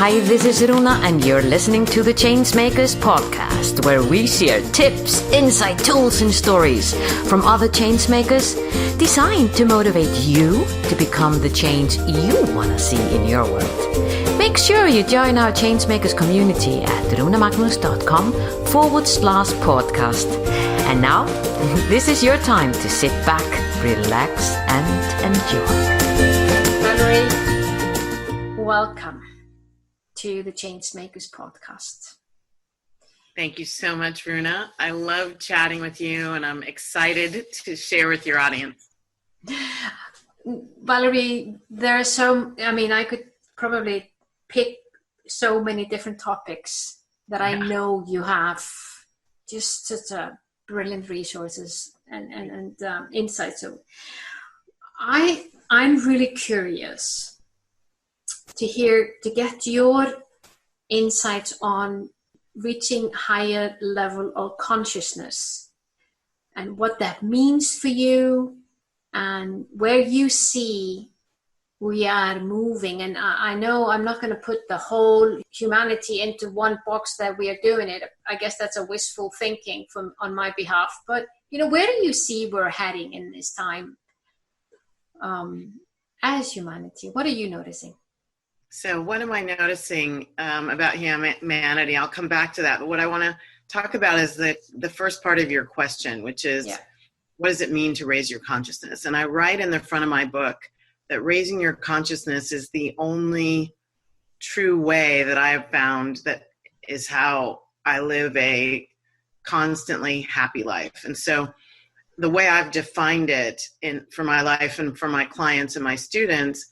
Hi, this is Runa, and you're listening to the Changemakers podcast, where we share tips, insight, tools, and stories from other changemakers designed to motivate you to become the change you want to see in your world. Make sure you join our Changemakers community at runamagnus.com/podcast. And now, this is your time to sit back, relax, and enjoy. Valerie, welcome to the Changemakers podcast. Thank you so much, Runa. I love chatting with you, and I'm excited to share with your audience. Valerie, I could probably pick so many different topics that I know you have just such a brilliant resources and insights. So I'm really curious to get your insights on reaching higher level of consciousness and what that means for you and where you see we are moving. And I know I'm not going to put the whole humanity into one box that we are doing it. I guess that's a wishful thinking on my behalf. But, where do you see we're heading in this time as humanity? What are you noticing? So what am I noticing about humanity? I'll come back to that. But what I want to talk about is the first part of your question, which is, what does it mean to raise your consciousness? And I write in the front of my book that raising your consciousness is the only true way that I have found that is how I live a constantly happy life. And so the way I've defined it for my life and for my clients and my students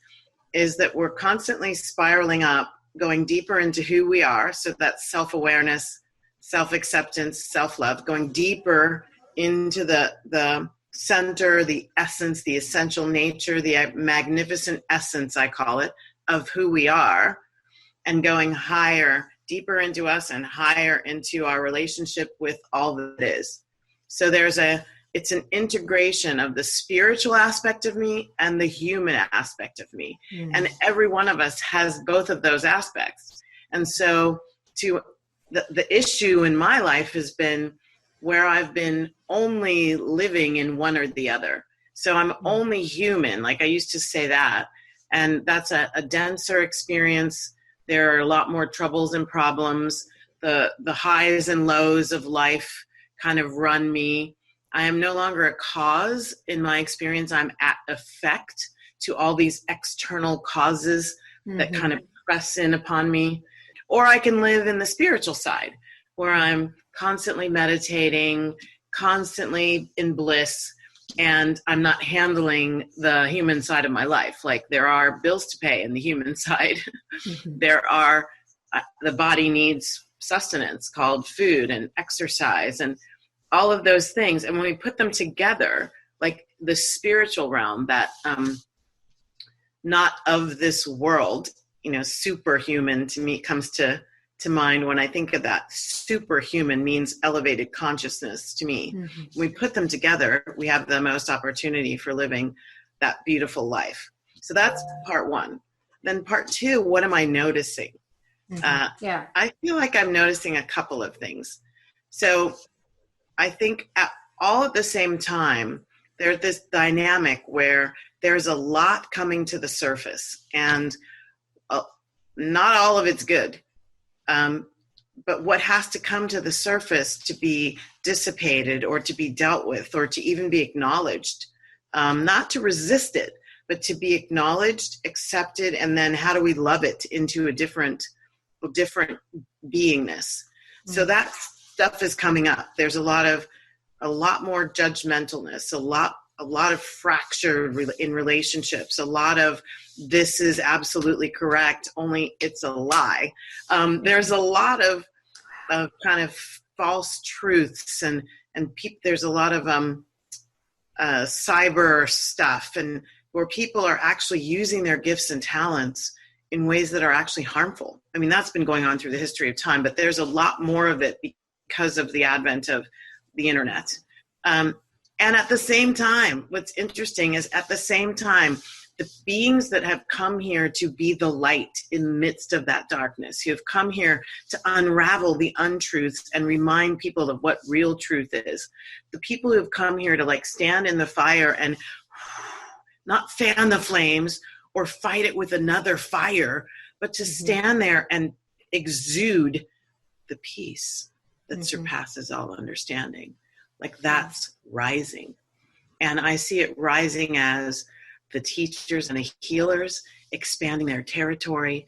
is that we're constantly spiraling up, going deeper into who we are. So that's self-awareness, self-acceptance, self-love, going deeper into the center, the essence, the essential nature, the magnificent essence, I call it, of who we are, and going higher, deeper into us and higher into our relationship with all that is. So it's an integration of the spiritual aspect of me and the human aspect of me. Mm. And every one of us has both of those aspects. And so the issue in my life has been where I've been only living in one or the other. So I'm only human, like I used to say that. And that's a denser experience. There are a lot more troubles and problems. The highs and lows of life kind of run me. I am no longer a cause in my experience. I'm at effect to all these external causes that kind of press in upon me. Or I can live in the spiritual side where I'm constantly meditating, constantly in bliss, and I'm not handling the human side of my life. Like there are bills to pay in the human side. The body needs sustenance called food and exercise and all of those things. And when we put them together, like the spiritual realm, that not of this world, superhuman to me comes to mind when I think of that. Superhuman means elevated consciousness to me. Mm-hmm. When we put them together, we have the most opportunity for living that beautiful life. So that's part one. Then part two, what am I noticing? Mm-hmm. I feel like I'm noticing a couple of things. So I think all at the same time, there's this dynamic where there's a lot coming to the surface, and not all of it's good. But what has to come to the surface to be dissipated or to be dealt with or to even be acknowledged, not to resist it, but to be acknowledged, accepted, and then how do we love it into a different beingness? Mm-hmm. So that stuff is coming up. There's a lot more judgmentalness, a lot of fracture in relationships, a lot of this is absolutely correct, only it's a lie. There's a lot of kind of false truths and there's a lot of cyber stuff, and where people are actually using their gifts and talents in ways that are actually harmful. I mean, that's been going on through the history of time, but there's a lot more of it because of the advent of the internet. And at the same time, what's interesting is at the same time, the beings that have come here to be the light in the midst of that darkness, who have come here to unravel the untruths and remind people of what real truth is. The people who have come here to like stand in the fire and not fan the flames or fight it with another fire, but to stand there and exude the peace that surpasses all understanding. Like that's rising. And I see it rising as the teachers and the healers expanding their territory,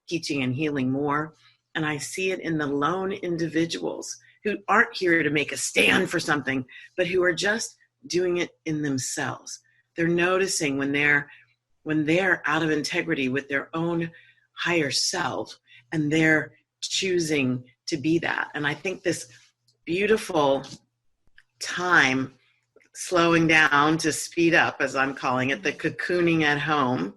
teaching and healing more. And I see it in the lone individuals who aren't here to make a stand for something, but who are just doing it in themselves. They're noticing when they're out of integrity with their own higher self, and they're choosing to be that. And I think this beautiful time slowing down to speed up, as I'm calling it, the cocooning at home,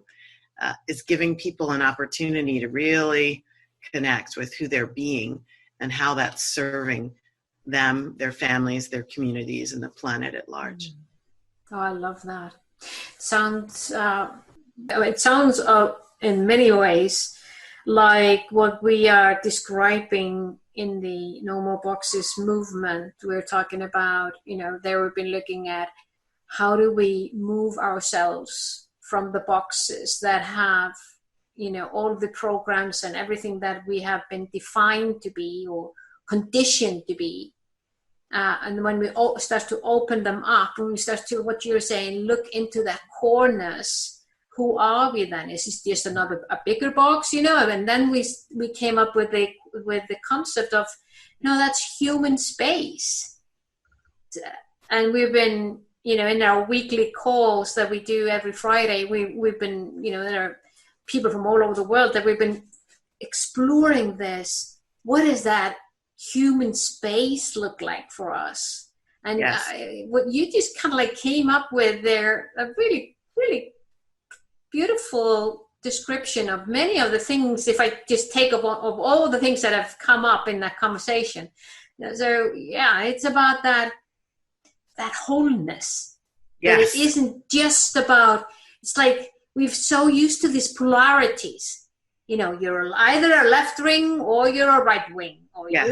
is giving people an opportunity to really connect with who they're being and how that's serving them, their families, their communities, and the planet at large. Oh, I love that. It sounds in many ways like what we are describing in the No More Boxes movement. We're talking about, there we've been looking at how do we move ourselves from the boxes that have, all of the programs and everything that we have been defined to be or conditioned to be. And when we start to open them up, when we start to, what you're saying, look into that coreness, who are we then? Is this just a bigger box, And then we came up with the concept of, that's human space. And we've been, in our weekly calls that we do every Friday, we've been, there are people from all over the world that we've been exploring this. What is that human space look like for us? And yes. What you just kind of like came up with there, a really, really beautiful description of many of the things, if I just take up of all the things that have come up in that conversation. So yeah, it's about that wholeness. Yes. That it isn't just about, it's like we're so used to these polarities. You're either a left wing or you're a right wing, or yes.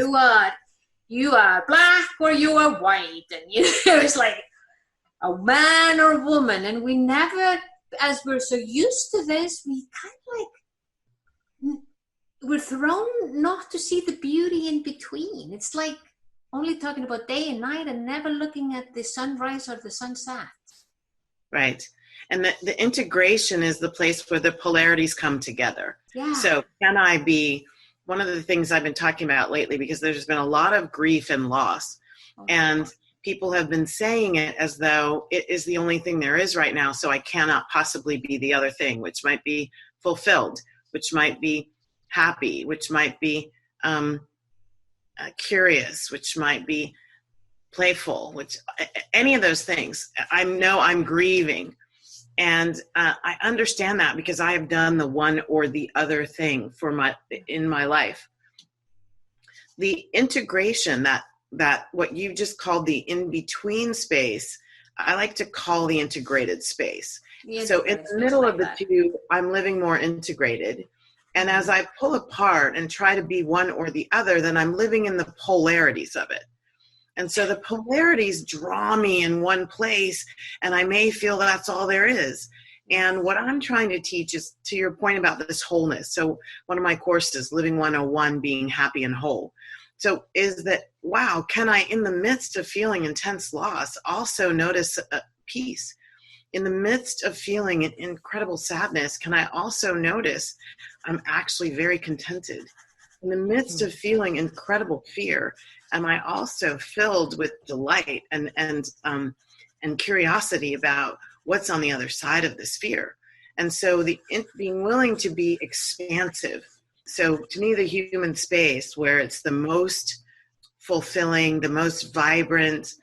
you are black or you are white, and it's like a man or a woman, and we never, as we're so used to this, we kind of like, we're thrown not to see the beauty in between. It's like only talking about day and night and never looking at the sunrise or the sunset. Right. And the integration is the place where the polarities come together. Yeah. So can I be, one of the things I've been talking about lately, because there's been a lot of grief and loss, and people have been saying it as though it is the only thing there is right now, so I cannot possibly be the other thing, which might be fulfilled, which might be happy, which might be curious, which might be playful, which any of those things. I know I'm grieving. And I understand that because I have done the one or the other thing in my life. The integration, that what you just called the in-between space, I like to call the integrated space. So in the middle of the two, I'm living more integrated. And as I pull apart and try to be one or the other, then I'm living in the polarities of it. And so the polarities draw me in one place, and I may feel that's all there is. And what I'm trying to teach is, to your point about this wholeness. So one of my courses, Living 101, Being Happy and Whole. So is that, wow, can I, in the midst of feeling intense loss, also notice peace? In the midst of feeling an incredible sadness, can I also notice I'm actually very contented? In the midst of feeling incredible fear, am I also filled with delight and curiosity about what's on the other side of this fear? And so being willing to be expansive. So to me, the human space where it's the most fulfilling, the most vibrant,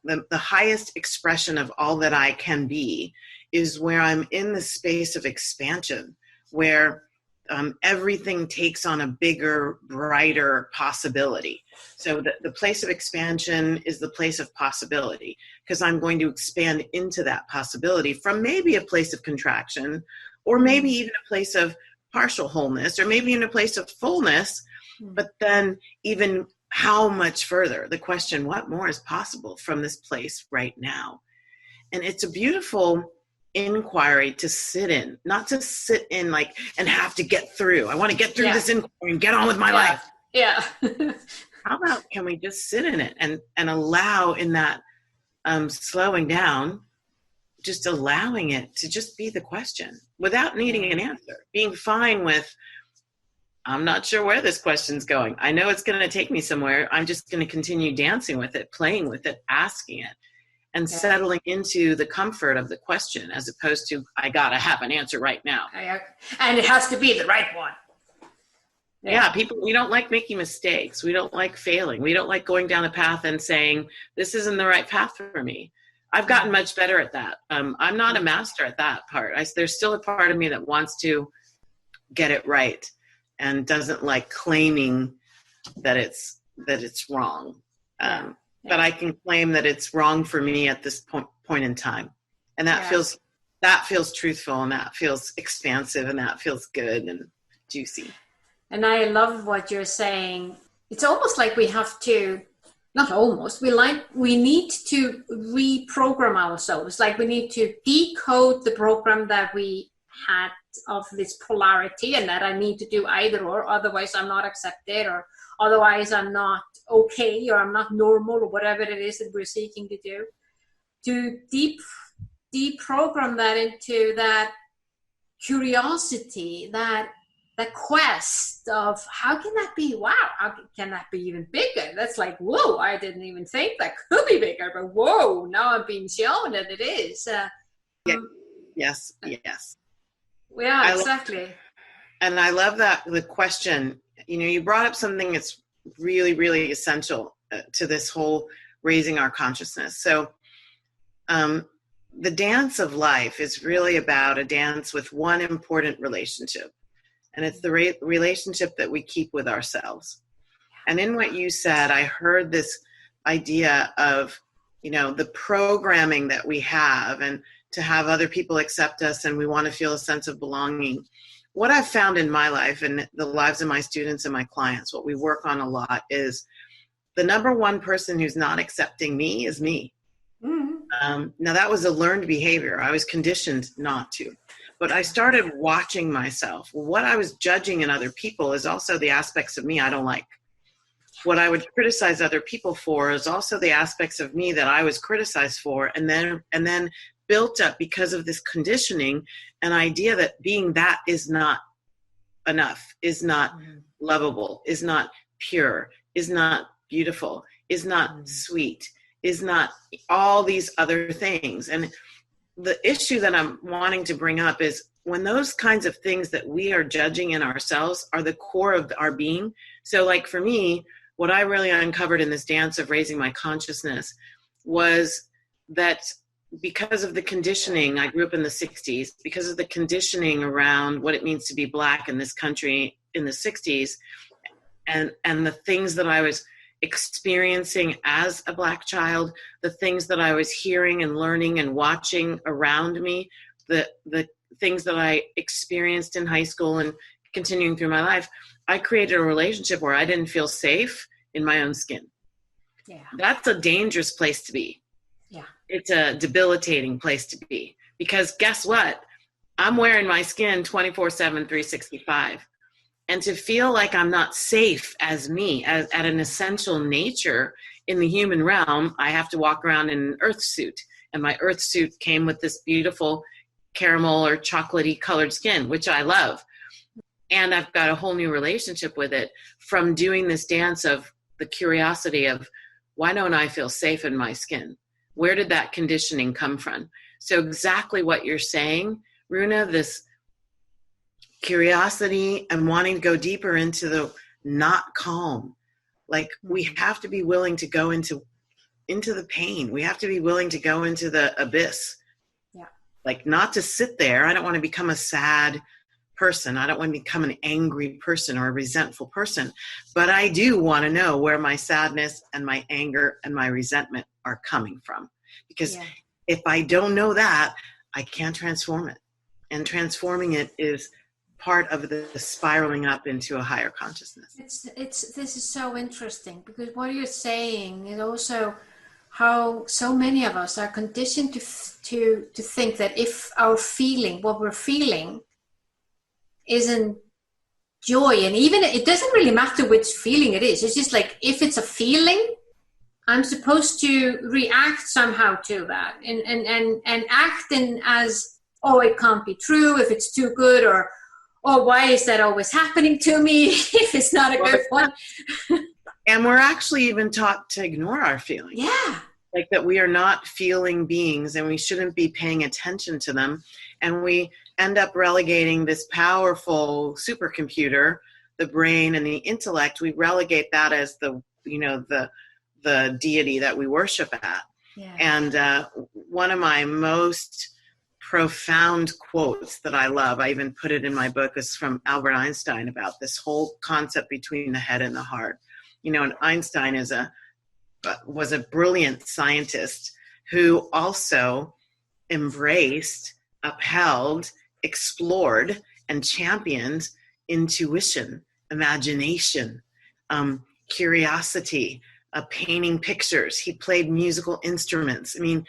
the highest expression of all that I can be, is where I'm in the space of expansion, where everything takes on a bigger, brighter possibility. So the place of expansion is the place of possibility, because I'm going to expand into that possibility from maybe a place of contraction, or maybe even a place of partial wholeness, or maybe in a place of fullness, but then even how much further? The question, what more is possible from this place right now? And it's a beautiful inquiry to sit in, not to sit in like and have to get through. I want to get through this inquiry and get on with my life. Yeah. How about can we just sit in it and allow in that slowing down, just allowing it to just be the question without needing an answer, being fine with, I'm not sure where this question's going. I know it's going to take me somewhere. I'm just going to continue dancing with it, playing with it, asking it, and settling into the comfort of the question, as opposed to, I got to have an answer right now. And it has to be the right one. Yeah, people, we don't like making mistakes. We don't like failing. We don't like going down a path and saying, this isn't the right path for me. I've gotten much better at that. I'm not a master at that part. There's still a part of me that wants to get it right and doesn't like claiming that it's wrong. But I can claim that it's wrong for me at this point in time. And that feels truthful, and that feels expansive, and that feels good and juicy. And I love what you're saying. It's almost like we have to, not almost, we need to reprogram ourselves. Like we need to decode the program that we had of this polarity, and that I need to do either or, otherwise I'm not accepted, or otherwise I'm not okay, or I'm not normal, or whatever it is that we're seeking to do. To deprogram that into that curiosity, that quest of how can that be? Wow, how can that be even bigger? That's like, whoa, I didn't even think that could be bigger, but whoa, now I'm being shown that it is. Yes. Yeah, exactly. And I love that, the question, you brought up something that's really, really essential to this whole raising our consciousness. So the dance of life is really about a dance with one important relationship. And it's the relationship that we keep with ourselves. And in what you said, I heard this idea of, the programming that we have, and to have other people accept us, and we want to feel a sense of belonging. What I've found in my life and the lives of my students and my clients, what we work on a lot is the number one person who's not accepting me is me. Mm-hmm. Now that was a learned behavior. I was conditioned not to. But I started watching myself. What I was judging in other people is also the aspects of me I don't like. What I would criticize other people for is also the aspects of me that I was criticized for, and then built up, because of this conditioning, an idea that being that is not enough, is not lovable, is not pure, is not beautiful, is not sweet, is not all these other things. And the issue that I'm wanting to bring up is when those kinds of things that we are judging in ourselves are the core of our being. So like for me, what I really uncovered in this dance of raising my consciousness was that because of the conditioning, I grew up in the 60s, because of the conditioning around what it means to be Black in this country in the 60s, and the things that I was experiencing as a Black child, the things that I was hearing and learning and watching around me, the things that I experienced in high school and continuing through my life, I created a relationship where I didn't feel safe in my own skin. Yeah. That's a dangerous place to be. Yeah. It's a debilitating place to be, because guess what? I'm wearing my skin 24/7, 365. And to feel like I'm not safe as me, at an essential nature in the human realm, I have to walk around in an earth suit. And my earth suit came with this beautiful caramel or chocolatey colored skin, which I love. And I've got a whole new relationship with it from doing this dance of the curiosity of, why don't I feel safe in my skin? Where did that conditioning come from? So exactly what you're saying, Runa, this curiosity and wanting to go deeper into the not calm. Like we have to be willing to go into the pain. We have to be willing to go into the abyss. Yeah. Like not to sit there. I don't want to become a sad person. I don't want to become an angry person or a resentful person, but I do want to know where my sadness and my anger and my resentment are coming from. Because if I don't know that, I can't transform it. And transforming it is part of the spiraling up into a higher consciousness. This is so interesting, because what you're saying is also how so many of us are conditioned to think that if our feeling, what we're feeling, isn't joy, and even it doesn't really matter which feeling it is. It's just like, if it's a feeling, I'm supposed to react somehow to that, and acting as, oh, it can't be true if it's too good, or oh, why is that always happening to me if it's not a good one? And we're actually even taught to ignore our feelings. Yeah. Like that we are not feeling beings and we shouldn't be paying attention to them. And we end up relegating this powerful supercomputer, the brain and the intellect, we relegate that as the deity that we worship at. Yeah. And one of my most profound quotes that I love, I even put it in my book, is from Albert Einstein about this whole concept between the head and the heart. And Einstein was a brilliant scientist who also embraced, upheld, explored, and championed intuition, imagination, curiosity, painting pictures. He played musical instruments. I mean,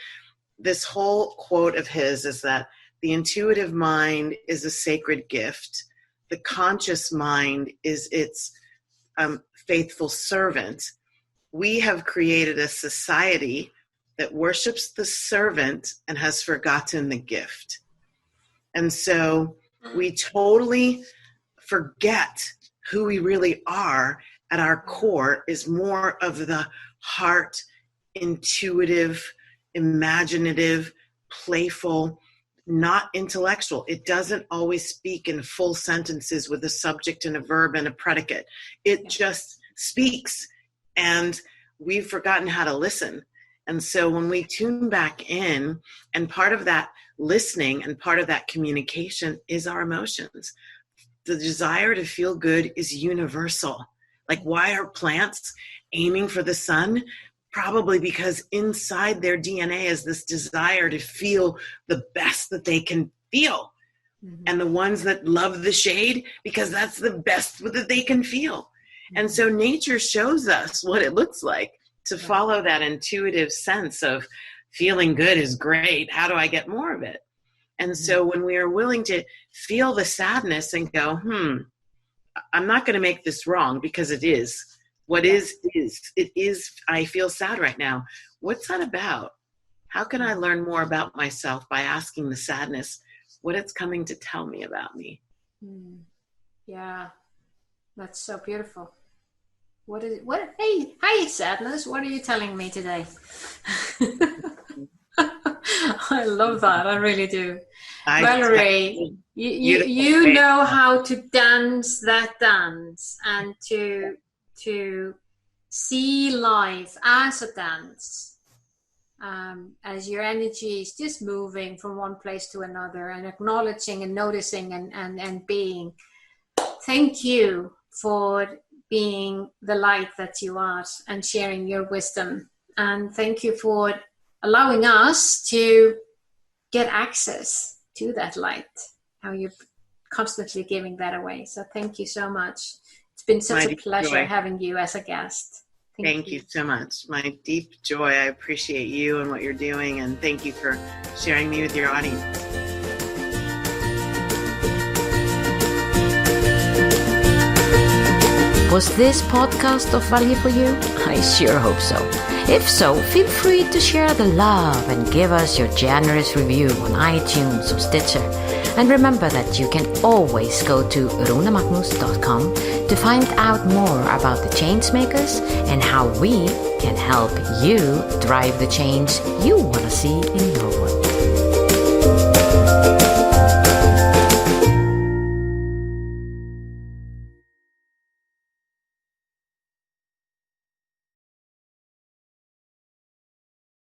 this whole quote of his is that the intuitive mind is a sacred gift. The conscious mind is its faithful servant. We have created a society that worships the servant and has forgotten the gift. And so we totally forget who we really are. At our core is more of the heart, intuitive, imaginative, playful, not intellectual. It doesn't always speak in full sentences with a subject and a verb and a predicate. It just speaks, and we've forgotten how to listen. And so when we tune back in, and part of that listening and part of that communication is our emotions. The desire to feel good is universal. Like, why are plants aiming for the sun? Probably because inside their DNA is this desire to feel the best that they can feel. Mm-hmm. And the ones that love the shade, because that's the best that they can feel. Mm-hmm. And so nature shows us what it looks like to follow that intuitive sense of feeling good is great. How do I get more of it? And so when we are willing to feel the sadness and go, I'm not going to make this wrong, because it is. What is. It is, I feel sad right now. What's that about? How can I learn more about myself by asking the sadness what it's coming to tell me about me? Yeah, that's so beautiful. Hey, hi, sadness. What are you telling me today? I love that. I really do. Valerie, you know how to dance that dance, and to see life as a dance, as your energy is just moving from one place to another, and acknowledging and noticing and being. Thank you for being the light that you are and sharing your wisdom. And thank you for allowing us to get access to that light, how you're constantly giving that away. So thank you so much. It's been such a pleasure having you as a guest. Thank you so much. My deep joy. I appreciate you and what you're doing, and thank you for sharing me with your audience. Was this podcast of value for you? I sure hope so. If so, feel free to share the love and give us your generous review on iTunes or Stitcher. And remember that you can always go to runamagnus.com to find out more about the Changemakers and how we can help you drive the change you want to see in your world.